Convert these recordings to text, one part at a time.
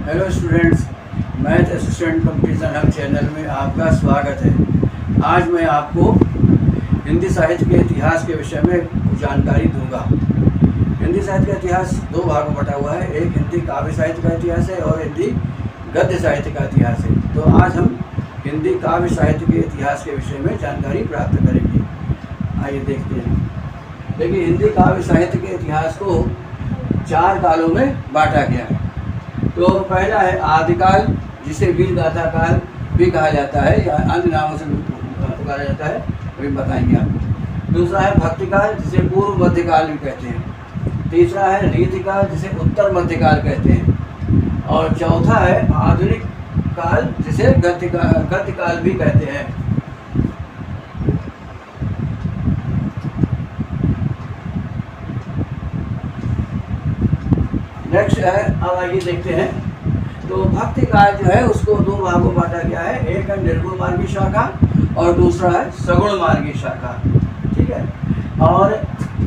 Hello students, math assistant competition hub channel में आपका स्वागत है। आज मैं आपको हिंदी साहित्य के इतिहास के विषय में जानकारी दूंगा। हिंदी साहित्य का इतिहास दो भागों में बटा हुआ है। एक हिंदी काव्य साहित्य का इतिहास है और हिंदी गद्य साहित्य का इतिहास है। तो आज हम हिंदी काव्य साहित्य के इतिहास के विषय में जानकारी प्राप्त करेंगे। आइए देखते हैं। देखिए, हिंदी काव्य साहित्य के इतिहास को 4 कालों में बांटा गया है। तो पहला है आदिकाल, जिसे वीर गाथा काल भी कहा जाता है या अन्य नामों से पुकारा जाता है, वही बताएंगे आपको। दूसरा है भक्तिकाल, जिसे पूर्व मध्यकाल भी कहते हैं। तीसरा है रीतिकाल, जिसे उत्तर मध्यकाल कहते हैं। और चौथा है आधुनिक काल, जिसे गद्यकाल भी कहते हैं। नेक्स्ट है, अब आइए देखते हैं। तो भक्ति काल जो है उसको 2 भागों में बांटा गया है। एक है निर्गुण मार्गी शाखा और दूसरा है सगुण मार्गी शाखा। ठीक है। और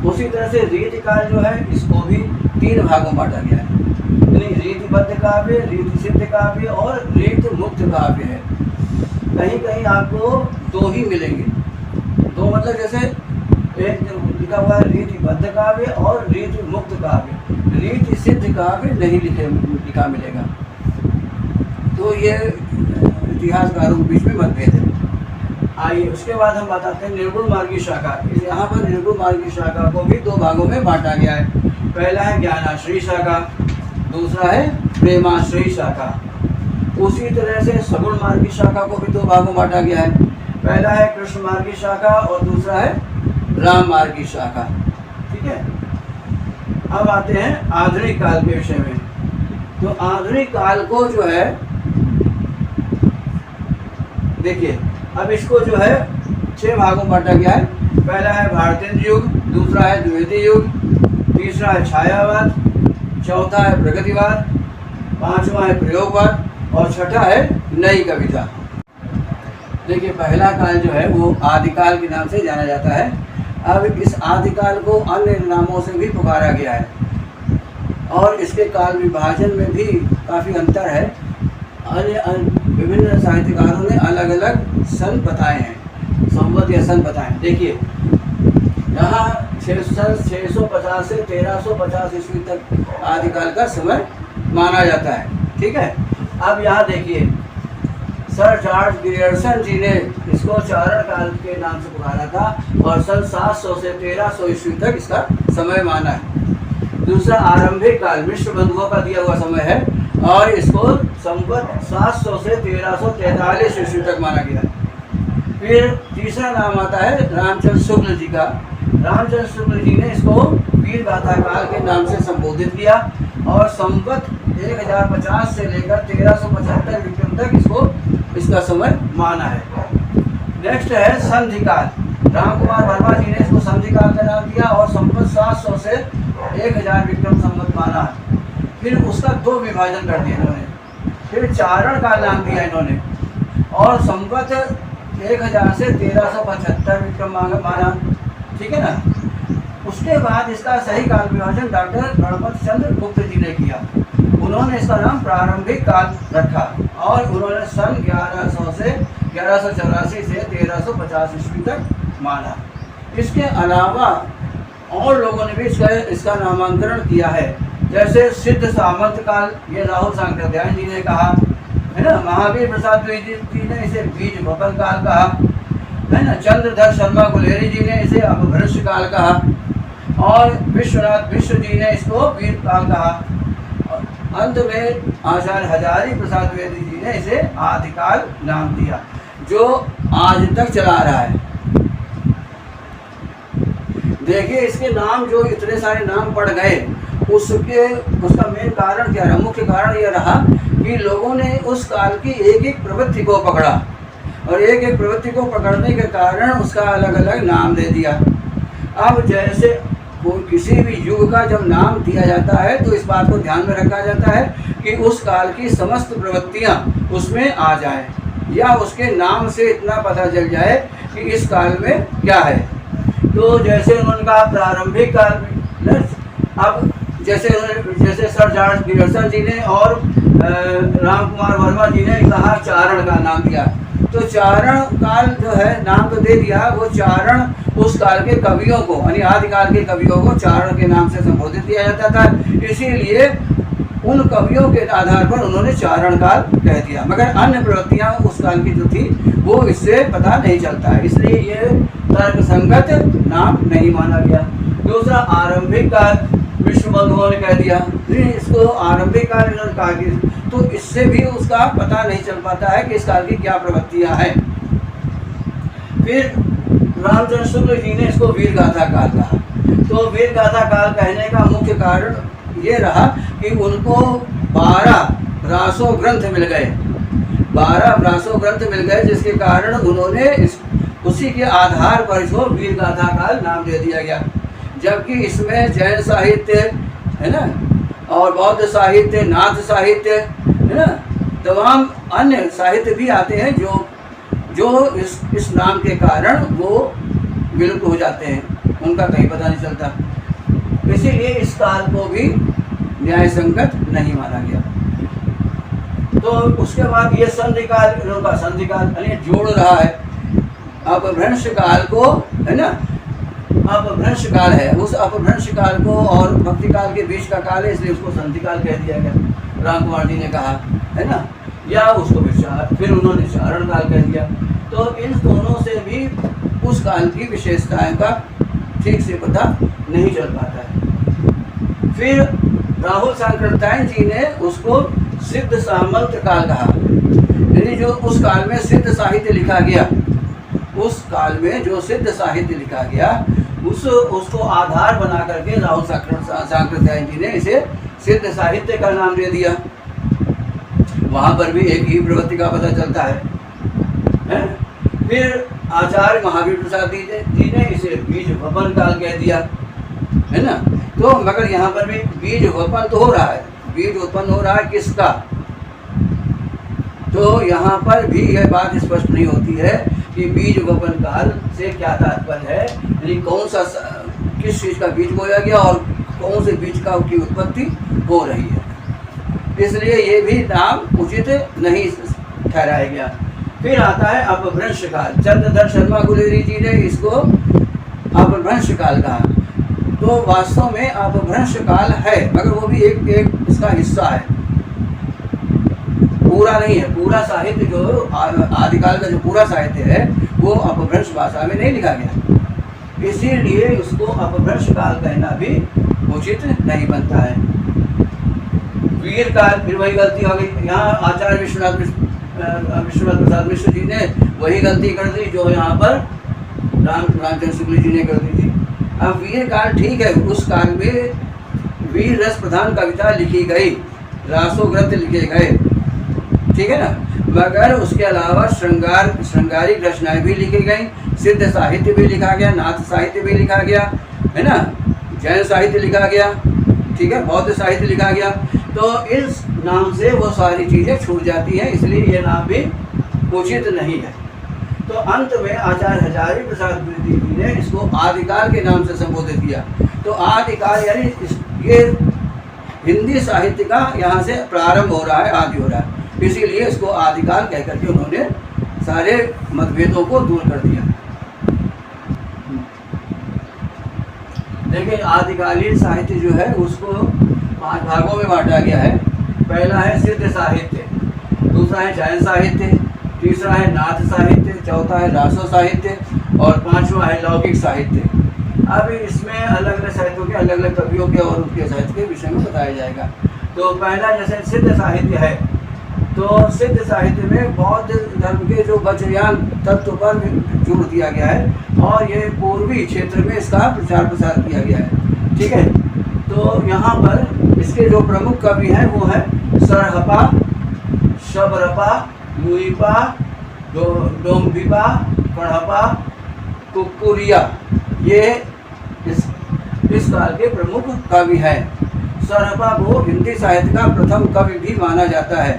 उसी तरह से रीति काल जो है इसको भी 3 भागों में बांटा गया है। यानी रीतिबद्ध काव्य, रीति सिद्ध काव्य और रीति मुक्त काव्य है। कहीं कहीं आपको 2 ही मिलेंगे। 2 मतलब जैसे एक लिखा हुआ है रीतिबद्ध काव्य और रीति मुक्त काव्य, रीति सिद्ध काव्य नहीं लिखा मिलेगा। तो ये इतिहासकारों के बीच में मतभेद है। आइए उसके बाद हम बताते हैं निर्गुण मार्गी शाखा। यहाँ पर निर्गुण मार्गी शाखा को भी 2 भागों में बांटा गया है। पहला है ज्ञानाश्रयी शाखा, दूसरा है प्रेमाश्रयी शाखा। उसी तरह से सगुण मार्गी शाखा को भी 2 भागों में बांटा गया है। पहला है कृष्ण मार्गी शाखा और दूसरा है राम मार्गी शाखा। ठीक है। अब आते हैं आधुनिक काल के विषय में। तो आधुनिक काल को जो है देखिए, अब इसको जो है 6 भागों में बांटा गया है। पहला है भारतेंद्र युग, दूसरा है द्विवेदी युग, तीसरा है छायावाद, चौथा है प्रगतिवाद, 5वां है प्रयोगवाद और छठा है नई कविता। देखिए, पहला काल जो है वो आदिकाल के नाम से जाना जाता है। अब इस आदिकाल को अन्य नामों से भी पुकारा गया है और इसके काल विभाजन में भी काफ़ी अंतर है। विभिन्न साहित्यकारों ने अलग अलग सन बताए हैं, संवत या सन बताए हैं। देखिए, यहाँ 650 से 1350 ईस्वी तक आदिकाल का समय माना जाता है। ठीक है। अब यहाँ देखिए, सर जॉर्ज ग्रियर्सन जी ने इसको चारण काल के नाम से पुकारा था और सन 700 से 1300 ईस्वी तक इसका समय माना है। दूसरा आरंभिक काल मिश्र बंधुओं का दिया हुआ समय है और इसको संवत 700 से 1343 ईस्वी तक माना गया है। फिर तीसरा नाम आता है रामचंद्र शुक्ल जी का। रामचंद्र शुक्ल जी ने इसको वीर गाथा काल के नाम से संबोधित किया और संवत 1050 से लेकर 1375 विक्रम तक इसका समय माना है। नेक्स्ट है संधि काल। राम कुमार वर्मा जी ने इसको संधि काल का नाम दिया और संवत 700 से 1000 विक्रम संवत माना है। फिर उसका 2 विभाजन कर दिया इन्होंने। फिर चारण काल नाम दिया इन्होंने और संवत 1000 से 1375 विक्रम माना। ठीक है ना। उसके बाद इसका सही काल विभाजन डॉक्टर गणपत चंद्र गुप्त जी ने किया। उन्होंने इसका नाम प्रारंभिक काल रखा और उन्होंने सन 1100 से 1184 से 1350 ईस्वी तक माना। इसके अलावा और लोगों ने भी इसका नामांकरण किया है। जैसे सिद्ध सामंत काल, ये राहुल सांकृत्यायन जी ने कहा है ना। महावीर प्रसाद द्विवेदी जी ने इसे बीज भवन काल कहा है ना। चंद्रधर शर्मा गुलेरी जी ने इसे अपभ्रंश काल कहा और विश्वनाथ मिश्र जी ने इसको वीर काल कहा। अंत में आचार्य हजारी प्रसाद द्विवेदी जी ने इसे आदिकाल नाम दिया, जो आज तक चला रहा है। देखिए, इसके नाम जो इतने सारे नाम पड़ गए, उसका मेन कारण क्या रहा? मुख्य कारण यह रहा कि लोगों ने उस काल की एक एक प्रवृत्ति को पकड़ा और एक एक प्रवृत्ति को पकड़ने के कारण उसका अलग अलग नाम दे दिया। अब जैसे किसी भी युग का जब नाम दिया जाता है तो इस बात को ध्यान में रखा जाता है कि उस काल की समस्त प्रवृत्तियां उसमें आ जाए या उसके नाम से इतना पता चल जाए कि इस काल में क्या है। तो जैसे उन्होंने कहा प्रारंभिक काल में, अब जैसे सर जॉर्ज गिरसन जी ने और राम कुमार वर्मा जी ने कहा चारण का नाम दिया, तो चारण काल जो है नाम तो दे दिया, वो चारण उस काल के कवियों को यानी आदिकाल के कवियों को चारण के नाम से संबोधित किया जाता था, इसीलिए उन कवियों के आधार पर उन्होंने चारण काल कह दिया, मगर अन्य प्रवृत्तियां उस काल की जो थी वो इससे पता नहीं चलता है, इसलिए ये तर्क संगत नाम नहीं माना गया। दूसरा आरंभिक काल, विष्णु बंधुओं ने कह दिया, इसको आरंभिक काल इन्होंने कहा कि, तो इससे भी उसका पता नहीं चल पाता है कि इस काल की क्या प्रवृत्तियां हैं। फिर रामचंद्र शुक्ल जी ने इसको वीर गाथा काल कहा, तो वीर गाथा काल कहने का मुख्य कारण ये रहा कि उनको 12 रासो ग्रंथ मिल गए, 12 रासो ग्रंथ मिल गए, जिसके कारण उन्होंने उसी के आधार पर इसको वीर गाथा काल नाम दे दिया गया। जबकि इसमें जैन साहित्य है ना, और बौद्ध साहित्य, नाथ साहित्य है ना, तमाम अन्य साहित्य भी आते हैं जो इस नाम के कारण वो विलुप्त हो जाते हैं, उनका कहीं पता नहीं चलता, इसीलिए इस काल को भी न्याय संगत नहीं माना गया। तो उसके बाद ये संधिकाल, इनका संधिकाल यानी जोड़ रहा है अपभ्रंश काल को, है ना, अपभ्रंश काल है, उस अपभ्रंश काल को और भक्ति काल के बीच का काल है, इसलिए उसको संधिकाल कह दिया गया, राम कुमार जी ने कहा, है ना, या उसको फिर उन्होंने चारण काल कह दिया। तो इन दोनों से भी उस काल की विशेषताएं का ठीक से पता नहीं चल पाता है। फिर राहुल सांकृत्यायन जी ने उसको सिद्ध सामंत काल कहा, यानी जो उस काल में सिद्ध साहित्य लिखा गया, उस काल में जो सिद्ध साहित्य लिखा गया उसको आधार बना करके राहुल सांकृत्यायन जी ने इसे सिद्ध साहित्य का नाम दे दिया। वहाँ पर भी एक ही प्रवृत्ति का पता चलता है? फिर आचार्य महावीर प्रसाद जी ने इसे बीज वपन काल कह दिया, है ना। तो मगर यहाँ पर भी बीज वपन तो हो रहा है, बीज उत्पन्न हो रहा है किसका, तो यहाँ पर भी यह बात स्पष्ट नहीं होती है कि बीज वपन काल से क्या तात्पर्य है, यानी कौन सा किस चीज़ का बीज बोया गया और कौन से बीज का की उत्पत्ति हो रही है, इसलिए ये भी नाम उचित नहीं ठहराया गया। फिर आता है अपभ्रंश काल, चंद्रधर शर्मा गुलेरी जी ने इसको अपभ्रंश काल कहा। तो वास्तव में अपभ्रंश काल है, मगर वो भी एक इसका हिस्सा है, पूरा नहीं है। पूरा साहित्य जो आदिकाल का जो पूरा साहित्य है वो अपभ्रंश भाषा में नहीं लिखा गया, इसीलिए उसको अपभ्रंश काल कहना भी उचित नहीं बनता है। वीर काल, फिर वही गलती हो गई, यहाँ आचार्य विश्वनाथ प्रसाद मिश्र जी ने वही गलती कर दी जो यहाँ पर रामचंद्र शुक्ल जी ने कर दी थी। अब वीर काल ठीक है, उस काल में वीर रस प्रधान कविता लिखी गई, रासो ग्रंथ लिखे गए, ठीक है ना, मगर उसके अलावा श्रृंगारिक रचनाएं भी लिखी गई, सिद्ध साहित्य भी लिखा गया, नाथ साहित्य भी लिखा गया, है ना, जैन साहित्य लिखा गया, ठीक है, बौद्ध साहित्य लिखा गया। तो इस नाम से वो सारी चीज़ें छूट जाती हैं, इसलिए ये नाम भी उचित नहीं है। तो अंत में आचार्य हजारी प्रसाद द्विवेदी जी ने इसको आदिकाल के नाम से संबोधित किया। तो आदिकाल यानी ये हिंदी साहित्य का यहाँ से प्रारंभ हो रहा है, आदि हो रहा है, इसीलिए इसको आदिकाल कह करके उन्होंने सारे मतभेदों को दूर कर दिया। देखिए आदिकालीन साहित्य जो है उसको 5 भागों में बांटा गया है। पहला है सिद्ध साहित्य, दूसरा है जैन साहित्य, तीसरा है नाथ साहित्य, चौथा है रासो साहित्य और 5वां है लौकिक साहित्य। अब इसमें अलग अलग साहित्यों के अलग अलग कवियों के और उनके साहित्य के विषय में बताया जाएगा। तो पहला जैसे सिद्ध साहित्य है, तो सिद्ध साहित्य में बौद्ध धर्म के जो वज्रयान तत्व पर जोर दिया गया है और ये पूर्वी क्षेत्र में इसका प्रचार प्रसार किया गया है, ठीक है। तो यहाँ पर इसके जो प्रमुख कवि हैं वो है सरहपा, शबरपा, लुईपा, डोम्बिपा, कढ़पा, कुकुरिया, ये इस काल के प्रमुख कवि हैं। सरहपा को हिंदी साहित्य का प्रथम कवि भी माना जाता है।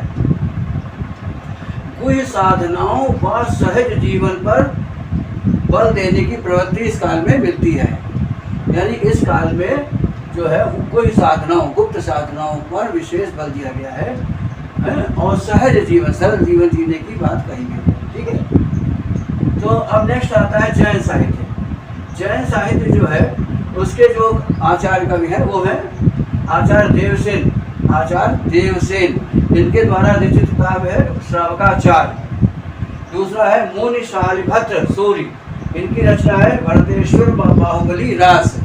कोई साधनाओं व सहज जीवन पर बल देने की प्रवृत्ति इस काल में मिलती है, यानी इस काल में जो है कोई साधनाओं, गुप्त साधनाओं पर विशेष बल दिया गया है, और सहज जीवन, सरल जीवन जीने की बात कही गई है। ठीक है। तो अब नेक्स्ट आता है जैन साहित्य। जैन साहित्य जो है उसके जो आचार्य कवि हैं वो है आचार्य देवसेन। आचार्य देवसेन, इनके द्वारा रचित किताब है श्रावकाचार्य। दूसरा है मुनि शालिभद्र सूरी, इनकी रचना है भरतेश्वर बाहुबली रास।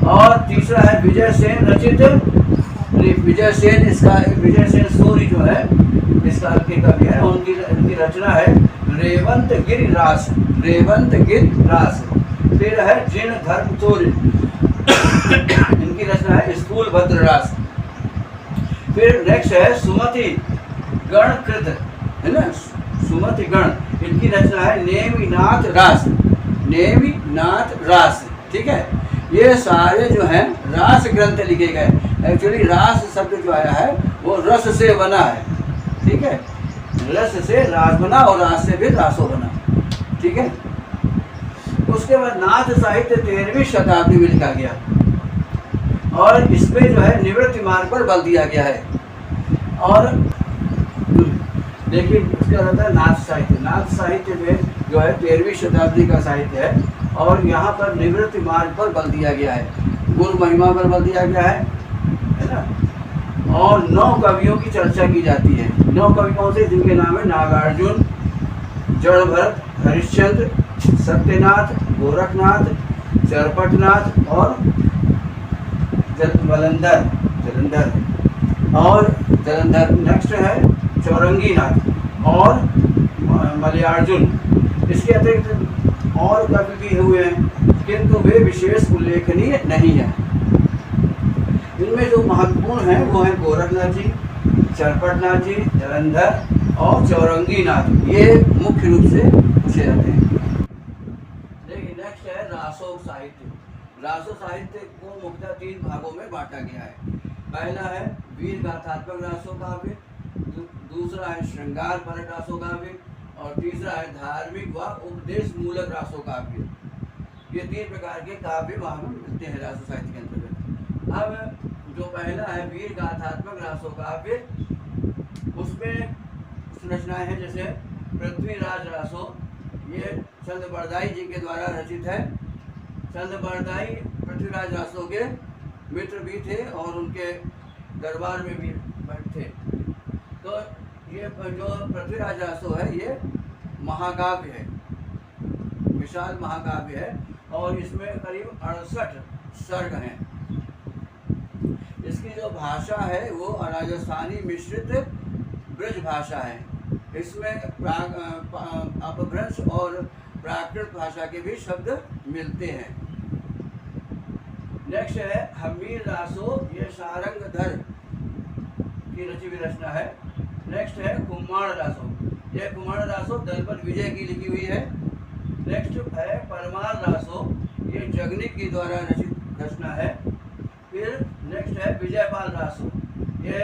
और तीसरा है विजय सेन रचित, विजय सेन, इसका विजय सेन सूरी जो है इसका के कवि है, उनकी रचना है रेवंत गिरि रास। रेवंत गिरि रास। फिर है जिन धर्म सूर्य, इनकी रचना है स्थूल भद्र रास। फिर नेक्स्ट है सुमति गण कृत, है ना, सुमति गण, इनकी रचना है नेमिनाथ रास। नेमिनाथ रास। ठीक है। ये सारे जो हैं रास ग्रंथ लिखे गए। एक्चुअली रास शब्द जो आया है वो रस से बना है। ठीक है। रस से रास बना और रास से भी रासो बना। ठीक है। उसके बाद नाथ साहित्य 13वीं शताब्दी में लिखा गया और इसमें जो है निवृत्ति मार्ग पर बल दिया गया है। और देखिए उसके बाद आता है नाथ साहित्य। नाथ साहित्य में जो है 13वीं शताब्दी का साहित्य है और यहाँ पर निवृत्ति मार्ग पर बल दिया गया है, गुरु महिमा पर बल दिया गया है ना। और 9 कवियों की चर्चा की जाती है। 9 कवि कौन से, जिनके नाम है नागार्जुन, जड़भरत, हरिश्चंद्र, सत्यनाथ, गोरखनाथ, चरपटनाथ और जलंधर। नेक्स्ट है चौरंगीनाथ और मलयार्जुन। इसके अतिरिक्त और कवि भी हुए हैं किंतु वे विशेष उल्लेखनीय नहीं है। इनमें जो महत्वपूर्ण हैं वो हैं गोरखनाथ जी, चरपटनाथ जी, जलंधर और चौरंगीनाथ। ये मुख्य रूप से पूछे जाते हैं। देखिए नेक्स्ट है रासो साहित्य। रासो साहित्य को मुख्यतः 3 भागों में बांटा गया है। पहला है वीर गाथात्मक रासो काव्य, दूसरा है श्रृंगार परक रासो काव्य और तीसरा है धार्मिक व उपदेश मूलक रासो काव्य। ये 3 प्रकार के काव्य वहाँ में मिलते हैं रासो साहित्य के अंतर्गत। अब जो पहला है वीर गाथात्मक रासो काव्य, उसमें रचनाएं हैं जैसे पृथ्वीराज रासो, ये चंद बरदाई जी के द्वारा रचित है। चंद बरदाई पृथ्वीराज रासो के मित्र भी थे और उनके दरबार में भी थे। तो ये जो पृथ्वीराज रासो है ये महाकाव्य है, विशाल महाकाव्य है और इसमें करीब 68 सर्ग हैं। इसकी जो भाषा है वो राजस्थानी मिश्रित ब्रज भाषा है। इसमें अपभ्रंश और प्राकृत भाषा के भी शब्द मिलते हैं। नेक्स्ट है हमीर रासो, ये सारंगधर की रची हुई रचना है। नेक्स्ट है कुम्हाड़ रासो, ये कुम्हाड़ रासो दलपत विजय की लिखी हुई है। नेक्स्ट है परमार रासो, ये जगनिक के द्वारा रचित रचना है। फिर नेक्स्ट है विजयपाल रासो, ये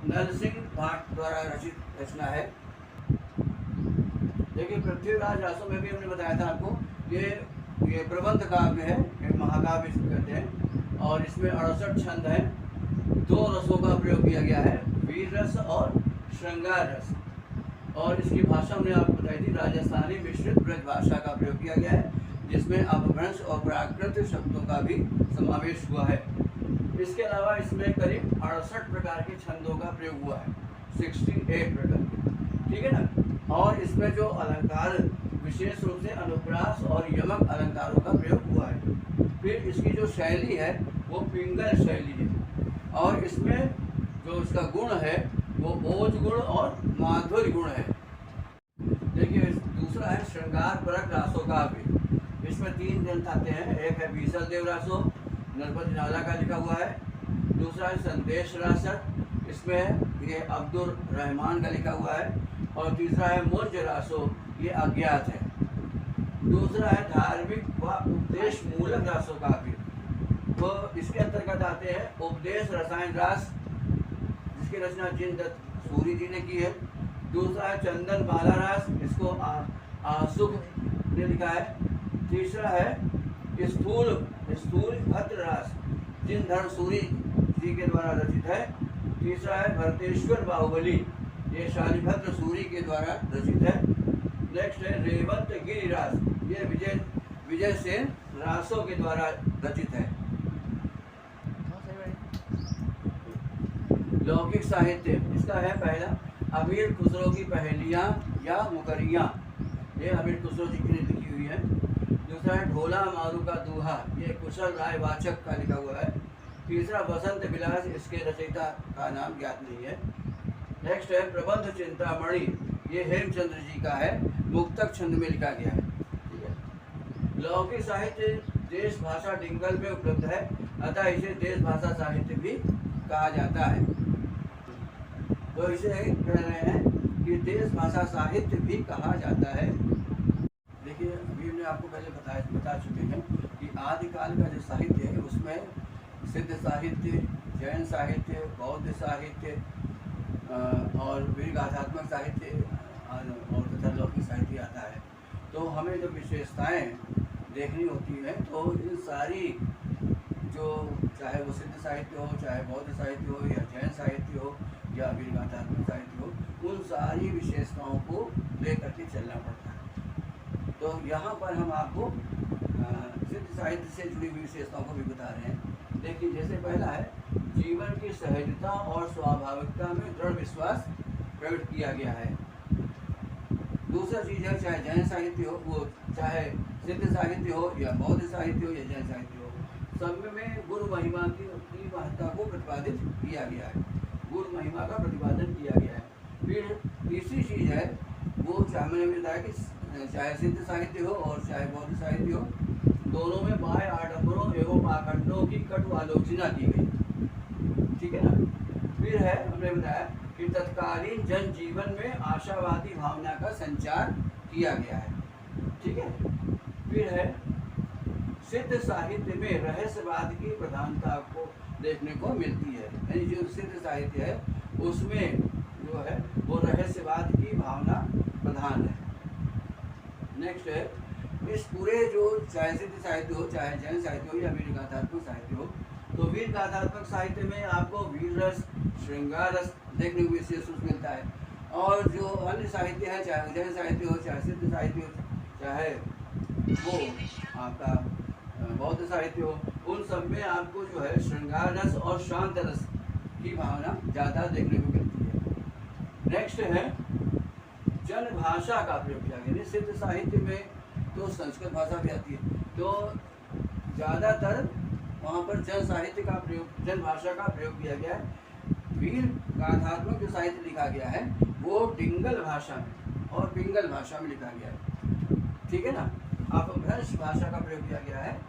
नरसिंह भाट द्वारा रचित रचना है। देखिए पृथ्वीराज रासो में भी हमने बताया था आपको, ये प्रबंध काव्य है, एक महाकाव्य इसको कहते हैं और इसमें 68 छंद हैं। 2 रसों का प्रयोग किया गया है, वीर रस और श्रृंगार रस। और इसकी भाषा हमने आपको बताई थी राजस्थानी मिश्रित ब्रज भाषा का प्रयोग किया गया है, जिसमें अपभ्रंश और प्राकृत शब्दों का भी समावेश हुआ है। इसके अलावा इसमें करीब 68 प्रकार के छंदों का प्रयोग हुआ है, 68 प्रकार के। ठीक है ना। और इसमें जो अलंकार विशेष रूप से अनुप्रास और यमक अलंकारों का प्रयोग हुआ है। फिर इसकी जो शैली है वो पिंगल शैली है और इसमें जो इसका गुण है वो ओज गुण और माधुर्य गुण है। देखिए दूसरा है श्रृंगार परक रासो काव्य। इसमें 3 ग्रंथ आते हैं। एक है बीसल देव रासो, नरपति नाला का लिखा हुआ है। दूसरा है संदेश रासक, इसमें ये अब्दुल रहमान का लिखा हुआ है। और तीसरा है मुर्ज रासो, ये अज्ञात है। दूसरा है धार्मिक व उपदेश मूलक रासो काव्य, तो इसके अंतर्गत आते हैं उपदेश रसायन रास, जिसकी रचना जिन दत्त सूरी जी ने की है। दूसरा है चंदन बाला रास, इसको आसुख ने लिखा है। तीसरा है स्थूल भद्र रास, जिनधर सूरी जी के द्वारा रचित है। तीसरा है भरतेश्वर बाहुबली, ये शालिभद्र सूरी के द्वारा रचित है। नेक्स्ट है रेवंत गिरिराज, ये विजय सेन रासो के द्वारा रचित है। लौकिक साहित्य, इसका है पहला अमीर खुसरो की पहेलियाँ या मुकरियाँ, ये अमीर खुसरो जी की लिखी हुई है। दूसरा है ढोला मारू का दूहा, ये कुशल राय वाचक का लिखा हुआ है। तीसरा बसंत विलास, इसके रचयिता का नाम ज्ञात नहीं है। नेक्स्ट है प्रबंध चिंतामणि, ये हेमचंद्र जी का है, मुक्तक छंद में लिखा गया है। ठीक है। लौकिक साहित्य देश भाषा डिंगल में उपलब्ध है, अतः इसे देश भाषा साहित्य भी कहा जाता है। तो इसे कह रहे हैं कि देश भाषा साहित्य भी कहा जाता है। देखिए अभी हमने आपको पहले बता चुके हैं कि आदिकाल का जो साहित्य है उसमें सिद्ध साहित्य, जैन साहित्य, बौद्ध साहित्य और वीर गाथात्मक साहित्य और तथा लौकिक साहित्य आता है। तो हमें जो विशेषताएं देखनी होती हैं तो इन सारी जो चाहे वो सिद्ध साहित्य हो, चाहे बौद्ध साहित्य हो या जैन साहित्य हो या वीर गाथात्मक साहित्य हो, उन सारी विशेषताओं को लेकर के चलना पड़ता है। तो यहाँ पर हम आपको सिद्ध साहित्य से जुड़ी हुई विशेषताओं को भी बता रहे हैं। देखिए जैसे पहला है जीवन की सहजता और स्वाभाविकता में दृढ़ विश्वास प्रकट किया गया है। दूसरा चीज़ है चाहे जैन साहित्य हो, वो चाहे सिद्ध साहित्य हो या बौद्ध साहित्य हो या जैन साहित्य हो, सब में गुरु महिमा की महत्ता को प्रतिपादित किया गया है, गुरु महिमा का प्रतिपादन किया गया है। फिर तीसरी चीज़ है वो चाहे मैंने बताया कि चाहे सिद्ध साहित्य हो और चाहे बौद्ध साहित्य हो, दोनों में बाह्य आडंबरों एवं पाखंडों की कटु आलोचना की गई। ठीक है ना। फिर है हमने बताया कि तत्कालीन जन जीवन में आशावादी भावना का संचार किया गया है। ठीक है। फिर है सिद्ध साहित्य में रहस्यवाद की प्रधानता को देखने को मिलती है, यानी जो सिद्ध साहित्य है उसमें जो है वो रहस्यवाद की भावना प्रधान है। नेक्स्ट है इस पूरे जो चाहे सिद्ध साहित्य हो, चाहे जैन साहित्य हो या वीर गाथात्मक साहित्य हो, तो वीर गाथात्मक साहित्य में आपको वीर रस, श्रृंगार रस देखने को विशेष रूप मिलता है। और जो अन्य साहित्य है, चाहे जैन साहित्य हो, चाहे सिद्ध साहित्य हो, चाहे वो आपका बौद्ध साहित्य हो, उन सब में आपको जो है श्रृंगार रस और शांत रस की भावना ज़्यादा देखने को मिलती है। नेक्स्ट है जन भाषा का प्रयोग किया गया। सिद्ध साहित्य में तो संस्कृत भाषा भी आती है, तो ज़्यादातर वहाँ पर जन साहित्य का प्रयोग, जन भाषा का प्रयोग किया गया है। वीर गाथात्मक जो साहित्य लिखा गया है वो डिंगल भाषा में और पिंगल भाषा में लिखा गया है। ठीक है ना। अपभ्रंश भाषा का प्रयोग किया गया है।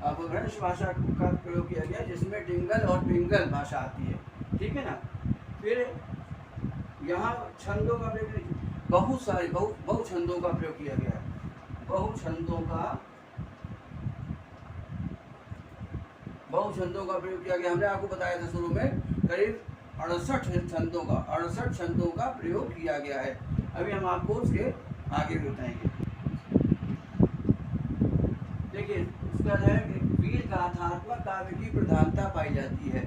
अपभ्रंश भाषा का प्रयोग किया गया जिसमें डिंगल और पिंगल भाषा आती है। ठीक है ना। फिर यहाँ छंदों का प्रयोग, बहुत सारे बहु छंदों का प्रयोग किया गया है। बहु छंदों का प्रयोग किया गया। हमने आपको बताया था शुरू में करीब 68 छंदों का प्रयोग किया गया है। अभी हम आपको उसके आगे भी बताएंगे। देखिए उसका है कि वीर गाथात्मक काव्य की प्रधानता पाई जाती है।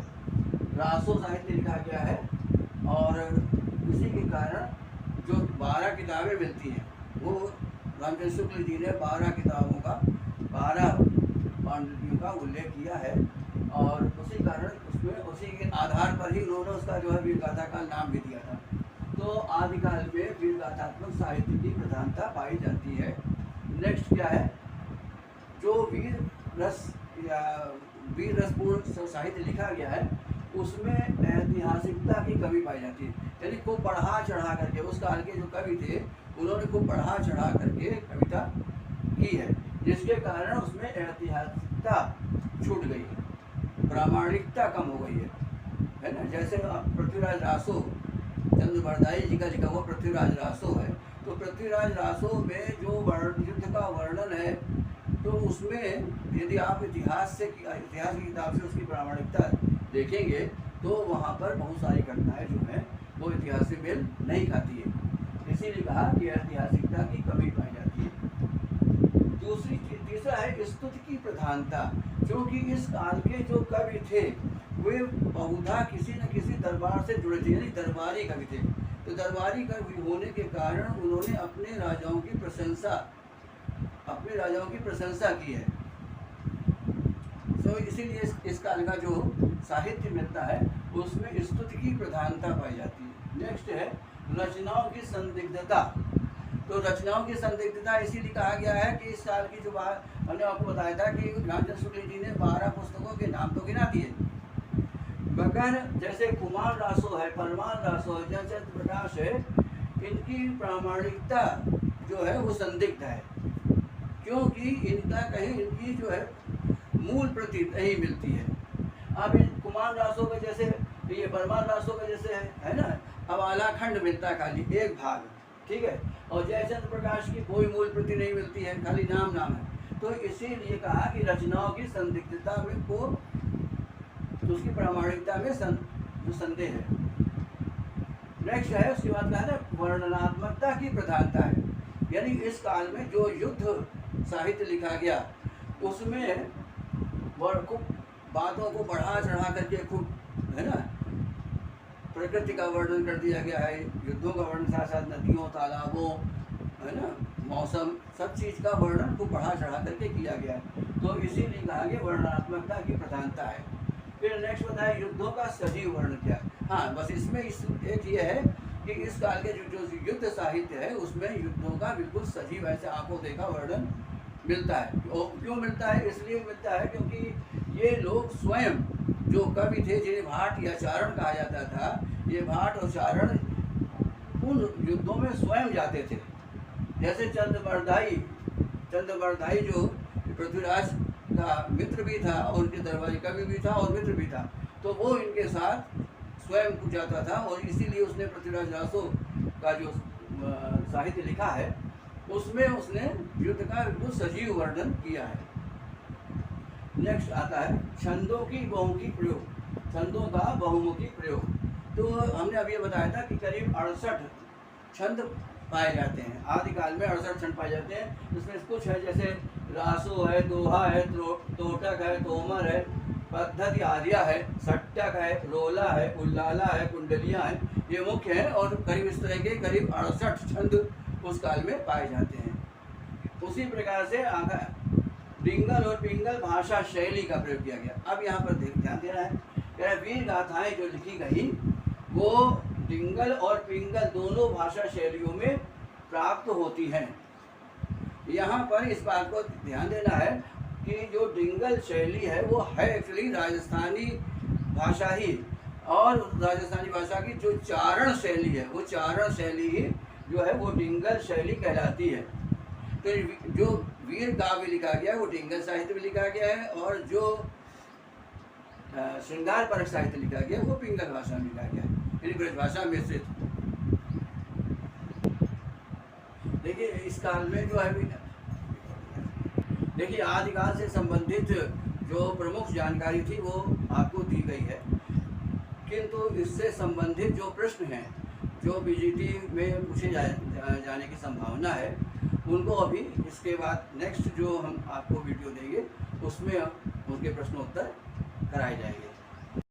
रासो साहित्य लिखा गया है और इसी के कारण जो 12 किताबें मिलती हैं वो रामचंद्र शुक्ल जी ने 12 किताबों का 12 पांडुलिपियों का उल्लेख किया है और उसी कारण उसमें उसी के आधार पर ही उन्होंने उसका जो है वीर गाथा का नाम भी दिया था। तो आदिकाल में वीर गाथात्मक साहित्य की प्रधानता पाई जाती है। नेक्स्ट क्या है, जो वीर रसपूर्ण साहित्य लिखा गया है उसमें ऐतिहासिकता की कमी पाई जाती है, यानी खूब बढ़ा चढ़ा करके उस काल के जो कवि थे उन्होंने खूब बढ़ा चढ़ा करके कविता की है, जिसके कारण उसमें ऐतिहासिकता छूट गई है, प्रामाणिकता कम हो गई है ना। जैसे पृथ्वीराज रासो चंद्रवरदाई जी का लिखा हुआ पृथ्वीराज रासो है। तो पृथ्वीराज रासो में जो युद्ध का वर्णन है, तो उसमें यदि आप इतिहास की किताब से उसकी प्रामाणिकता देखेंगे तो वहाँ पर बहुत सारी घटनाएं जो हैं वो इतिहास से मेल नहीं खाती है। इसीलिए कहा कि ऐतिहासिकता की कमी पाई जाती है। तीसरा है स्तुति की प्रधानता, क्योंकि इस काल के जो कवि थे वे बहुधा किसी न किसी दरबार से जुड़े थे, यानी दरबारी कवि थे। तो दरबारी कवि होने के कारण उन्होंने अपने राजाओं की प्रशंसा की है। तो इसीलिए इस काल का जो साहित्य मिलता है उसमें स्तुति की प्रधानता पाई जाती है। नेक्स्ट है रचनाओं की संदिग्धता। तो रचनाओं की संदिग्धता इसीलिए कहा गया है कि इस साल की जो बात हमने आपको बताया था कि रामचंद्र शुक्ल जी ने 12 पुस्तकों के नाम तो गिना दिए, मगर जैसे कुमार रासो है, परमार रासो है, जयचंद्र प्रकाश है, इनकी प्रामाणिकता जो है वो संदिग्ध है, क्योंकि इनकी जो है मूल प्रति नहीं मिलती है। अब इन कुमार रासो का जैसे ये परमार रासो का जैसे है ना, अब आलाखंड मिलता है खाली एक भाग, ठीक है, और जयचंद्र प्रकाश की कोई मूल प्रति नहीं मिलती है, खाली नाम है। तो इसीलिए कहा कि रचनाओं की संदिग्धता में को तो उसकी प्रामाणिकता में जो संदेह है। नेक्स्ट है उसके बाद कहा ना वर्णनात्मकता की प्रधानता है, यानी इस काल में जो युद्ध साहित्य लिखा गया उसमें बातों को बढ़ा चढ़ा करके खूब है ना प्रकृति का वर्णन कर दिया गया है, युद्धों का वर्णन, साथ साथ नदियों, तालाबों, है ना, मौसम, सब चीज़ का वर्णन खूब बढ़ा चढ़ा करके किया गया है। तो इसीलिए कहा गया वर्णनात्मकता की प्रधानता है। फिर नेक्स्ट बताया युद्धों का सजीव वर्णन किया। हाँ, बस इसमें एक ये है कि इस काल के जो युद्ध साहित्य है उसमें युद्धों का बिल्कुल सजीव ऐसे आंखों देखा वर्णन मिलता है। क्यों मिलता है? इसलिए मिलता है क्योंकि ये लोग स्वयं जो कवि थे, जिन्हें भाट या चारण कहा जाता था, ये भाट और चारण उन युद्धों में स्वयं जाते थे। जैसे चंद्रवरदाई जो पृथ्वीराज का मित्र भी था और उनके दरबारी कवि भी था और मित्र भी था, तो वो इनके साथ स्वयं जाता था और इसीलिए उसने पृथ्वीराज रासो का जो साहित्य लिखा है उसमें उसने युद्ध का बिल्कुल सजीव वर्णन किया है। नेक्स्ट आता है छंदों की बहुमुखी प्रयोग, छंदों का बहुमुखी प्रयोग। तो हमने अभी बताया था कि करीब 68 छंद पाए जाते हैं, आदिकाल में 68 छंद पाए जाते हैं। इसमें कुछ है जैसे रासो है, दोहा है, तोटक है, तोमर है, पद्धति आर्या है, सट्टक है, रोला है, उल्लाला है, कुंडलियाँ हैं, ये मुख्य हैं। और करीब इस तरह के करीब 68 छंद उस काल में पाए जाते हैं। उसी प्रकार से डिंगल और पिंगल भाषा शैली का प्रयोग किया गया। अब यहाँ पर ध्यान देना है, कह रहा वीर गाथाएं जो लिखी गई वो डिंगल और पिंगल दोनों भाषा शैलियों में प्राप्त होती हैं। यहाँ पर इस बात को ध्यान देना है कि जो डिंगल शैली है वो है एक्चुअली राजस्थानी भाषा ही, और राजस्थानी भाषा की जो चारण शैली है वो चारण शैली ही जो है वो डिंगल शैली कहलाती है। तो जो वीर काव्य लिखा गया है वो डिंगल साहित्य में लिखा गया है, और जो श्रृंगार परक साहित्य लिखा गया है वो पिंगल भाषा में लिखा गया है, यानी ब्रज भाषा मिश्रित। देखिए इस काल में जो है, देखिए आदिकाल से संबंधित जो प्रमुख जानकारी थी वो आपको दी गई है, किंतु इससे संबंधित जो प्रश्न हैं जो बीजीटी में पूछे जाने की संभावना है उनको अभी इसके बाद नेक्स्ट जो हम आपको वीडियो देंगे उसमें उनके प्रश्नोत्तर कराए जाएंगे।